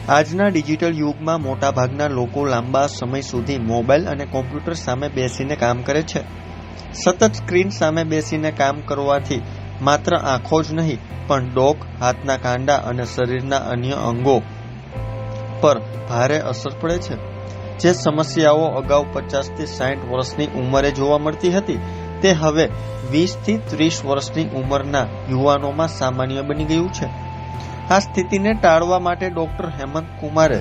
આજના ડિજિટલ યુગમાં મોટાભાગના લોકો લાંબા સમય સુધી મોબાઈલ અને કોમ્પ્યુટર સામે બેસીને કામ કરે છે. સતત સ્ક્રીન સામે બેસીને કામ કરવાથી માત્ર આંખો જ નહીં પણ ડોક, હાથના કાંડા અને શરીરના અન્ય અંગો પર ભારે અસર પડે છે. જે સમસ્યાઓ અગાઉ 50 થી 60 વર્ષની ઉંમરે જોવા મળતી હતી તે હવે 20 થી 30 વર્ષની ઉંમરના યુવાનોમાં સામાન્ય બની ગયું છે. આ સ્થિતિને ટાળવા માટે ડોક્ટર હેમંત કુમારે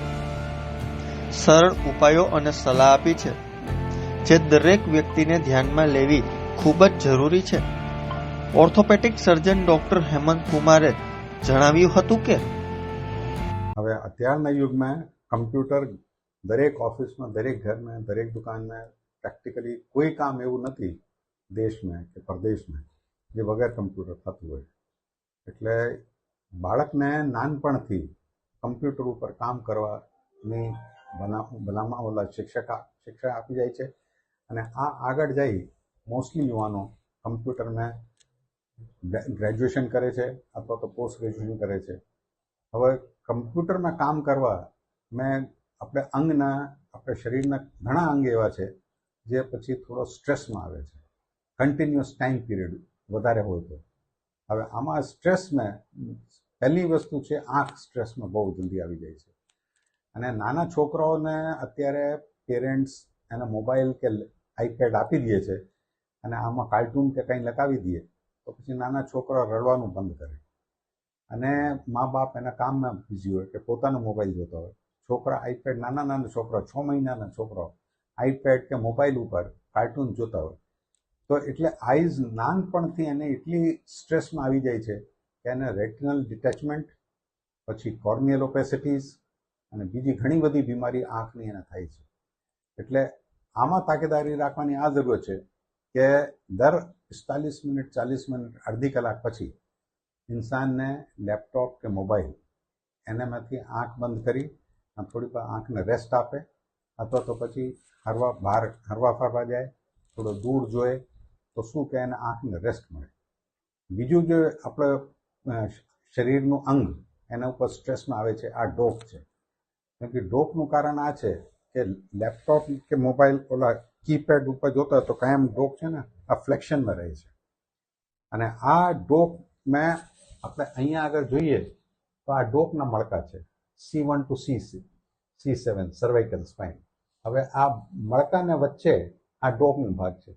સરળ ઉપાયો અને સલાહ આપી છે, જે દરેક વ્યક્તિને ધ્યાનમાં લેવી ખૂબ જ જરૂરી છે. ઓર્થોપેડિક સર્જન ડોક્ટર હેમંત કુમારે જણાવ્યું હતું કે હવે અત્યારના યુગમાં કમ્પ્યુટર દરેક ઓફિસમાં, દરેક ઘરમાં, દરેક દુકાનમાં પ્રેક્ટિકલી કોઈ કામ એવું નથી દેશમાં કે પરદેશમાં જે વગર કમ્પ્યુટર થતું હોય. એટલે બાળકને નાનપણથી કમ્પ્યુટર ઉપર કામ કરવાની ભલામણ શિક્ષા આપી જાય છે અને આ આગળ જઈ મોસ્ટલી યુવાનો કમ્પ્યુટરમાં ગ્રેજ્યુએશન કરે છે અથવા તો પોસ્ટ ગ્રેજ્યુએશન કરે છે. હવે કમ્પ્યુટરમાં કામ કરવા આપણે શરીરના ઘણા અંગ એવા છે જે પછી થોડો સ્ટ્રેસમાં આવે છે. કન્ટિન્યુઅસ ટાઈમ પીરિયડ વધારે હોય તો હવે આમાં સ્ટ્રેસમાં પહેલી વસ્તુ છે આંખ સ્ટ્રેસમાં બહુ જલ્દી આવી જાય છે. અને નાના છોકરાઓને અત્યારે પેરેન્ટ્સ એને મોબાઈલ કે આઈપેડ આપી દે છે અને આમાં કાર્ટૂન કે કંઈ લગાવી દે તો પછી નાના છોકરા રડવાનું બંધ કરે અને મા બાપ એના કામમાં બીઝી હોય કે પોતાનો મોબાઈલ જોતા હોય. છોકરા આઈપેડ, નાના છોકરા 6 મહિનાના છોકરાઓ આઈપેડ કે મોબાઈલ ઉપર કાર્ટૂન જોતા હોય તો એટલે આઈઝ નાનપણથી એને એટલી સ્ટ્રેસમાં આવી જાય છે કે એને રેટિનલ ડિટેચમેન્ટ, પછી કોર્નિયલ ઓપેસિટીઝ અને બીજી ઘણી બધી બીમારી આંખની એને થાય છે. એટલે આમાં તાકેદારી રાખવાની આ જરૂર છે કે દર 45 મિનિટ, 40 મિનિટ, અડધી કલાક પછી ઇન્સાનને લેપટોપ કે મોબાઈલ એનામાંથી આંખ બંધ કરી અને થોડીક વાર આંખને રેસ્ટ આપે અથવા તો પછી બહાર હરવા ફરવા જાય, થોડો દૂર જોઈએ તો શું કે એને આંખને રેસ્ટ મળે. બીજું જે આપણે શરીરનું અંગ એના ઉપર સ્ટ્રેસમાં આવે છે આ ડોક છે. કેમ કે ડોકનું કારણ આ છે કે લેપટોપ કે મોબાઈલ ઓલા કીપેડ ઉપર જોતા હોય તો કાયમ ડોક છે ને આ ફ્લેક્શનમાં રહે છે અને આ ડોકમાં આપણે અહીંયા આગળ જોઈએ તો આ ડોકના મણકા છે C1 to C7 cervical spine. હવે આ મણકાને વચ્ચે આ ડોકનો ભાગ છે.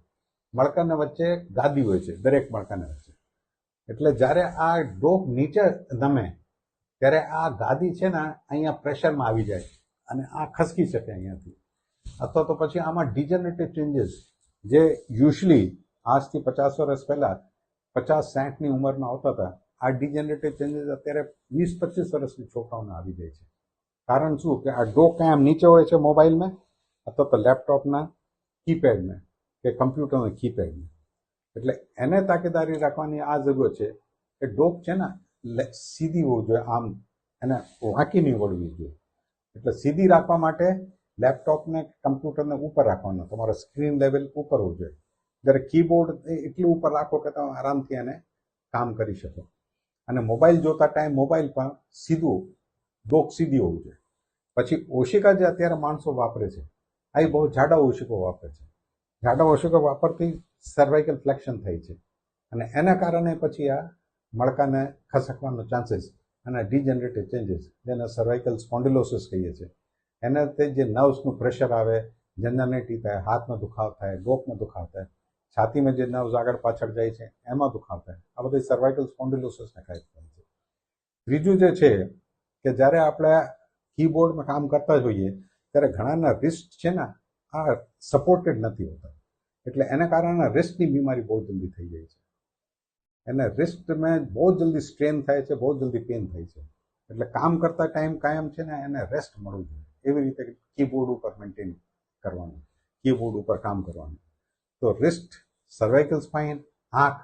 મણકાને વચ્ચે ગાદી હોય છે દરેક મણકાને વચ્ચે. એટલે જ્યારે આ ડોક નીચે નમે ત્યારે આ ગાદી છે ને અહીંયા પ્રેશરમાં આવી જાય અને આ ખસકી શકે અહીંયાથી. અથવા તો પછી આમાં ડિજનરેટિવ ચેન્જીસ જે યુઝલી આજથી 50 વર્ષ પહેલાં 50-60ની ઉંમરમાં આવતા હતા, આ ડિજનરેટિવ ચેન્જીસ અત્યારે 20-25 વર્ષની છોકરાઓને આવી જાય છે. કારણ શું કે આ ડોક કાયમ નીચે હોય છે મોબાઈલમાં અથવા તો લેપટોપના કીપેડમાં કે કમ્પ્યુટરના કીપેડમાં. એટલે એને તાકેદારી રાખવાની આ જરૂર છે કે ડોક છે ને સીધી હોવી જોઈએ, આમ એને વાંકી નહીં વળવી જોઈએ. એટલે સીધી રાખવા માટે લેપટોપને કમ્પ્યુટરને ઉપર રાખવાનું, તમારો સ્ક્રીન લેવલ ઉપર હોવું જોઈએ. જ્યારે કીબોર્ડ એટલું ઉપર રાખો કે તમે આરામથી એને કામ કરી શકો. અને મોબાઈલ જોતા ટાઈમ મોબાઈલ પણ સીધું, ડોક સીધી હોવું જોઈએ. પછી ઓશિકા જે અત્યારે માણસો વાપરે છે આ બહુ જાડા ઓશિકો વાપરે છે. જાડા ઓશિકો વાપરથી સર્વાઇકલ ફ્લેક્શન થાય છે અને એના કારણે પછી આ મણકાને ખસકવાનો ચાન્સીસ અને ડિજનરેટિવ ચેન્જીસ જેને સર્વાઇકલ સ્પોન્ડિલોસિસ કહીએ છીએ એનાથી જે નર્વ્સનું પ્રેશર આવે, જનરલિટી થાય, હાથમાં દુખાવ થાય, ડોકમાં દુખાવ થાય, છાતીમાં જે નર્વ્સ આગળ પાછળ જાય છે એમાં દુખાવ થાય. આ બધી સર્વાઇકલ સ્પોન્ડિલોસિસને કારણે થાય છે. ત્રીજું જે છે કે જ્યારે આપણે કીબોર્ડમાં કામ કરતા હોઈએ ત્યારે ઘણાના રિસ્ટ છે ને આ સપોર્ટેડ નથી હોતા. એટલે એના કારણે રિસ્ટની બીમારી બહુ જલ્દી થઈ જાય છે. એને રિસ્ટમાં બહુ જલ્દી સ્ટ્રેન થાય છે, બહુ જલ્દી પેન થાય છે. એટલે કામ કરતા ટાઈમ કાયમ છે ને એને રેસ્ટ મળવું જોઈએ. એવી રીતે કીબોર્ડ ઉપર મેન્ટેન કરવાનું, કીબોર્ડ ઉપર કામ કરવાનું. તો રિસ્ટ, સર્વાઇકલ સ્પાઇન, આંખ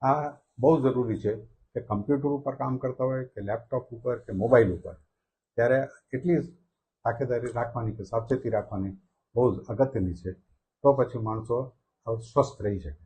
આ બહુ જરૂરી છે કે કમ્પ્યુટર ઉપર કામ કરતા હોય કે લેપટોપ ઉપર કે મોબાઈલ ઉપર ત્યારે એટલી તાકેદારી રાખવાની કે સાવચેતી રાખવાની બહુ જ અગત્યની છે. તો પછી માણસો સ્વસ્થ રહી શકે.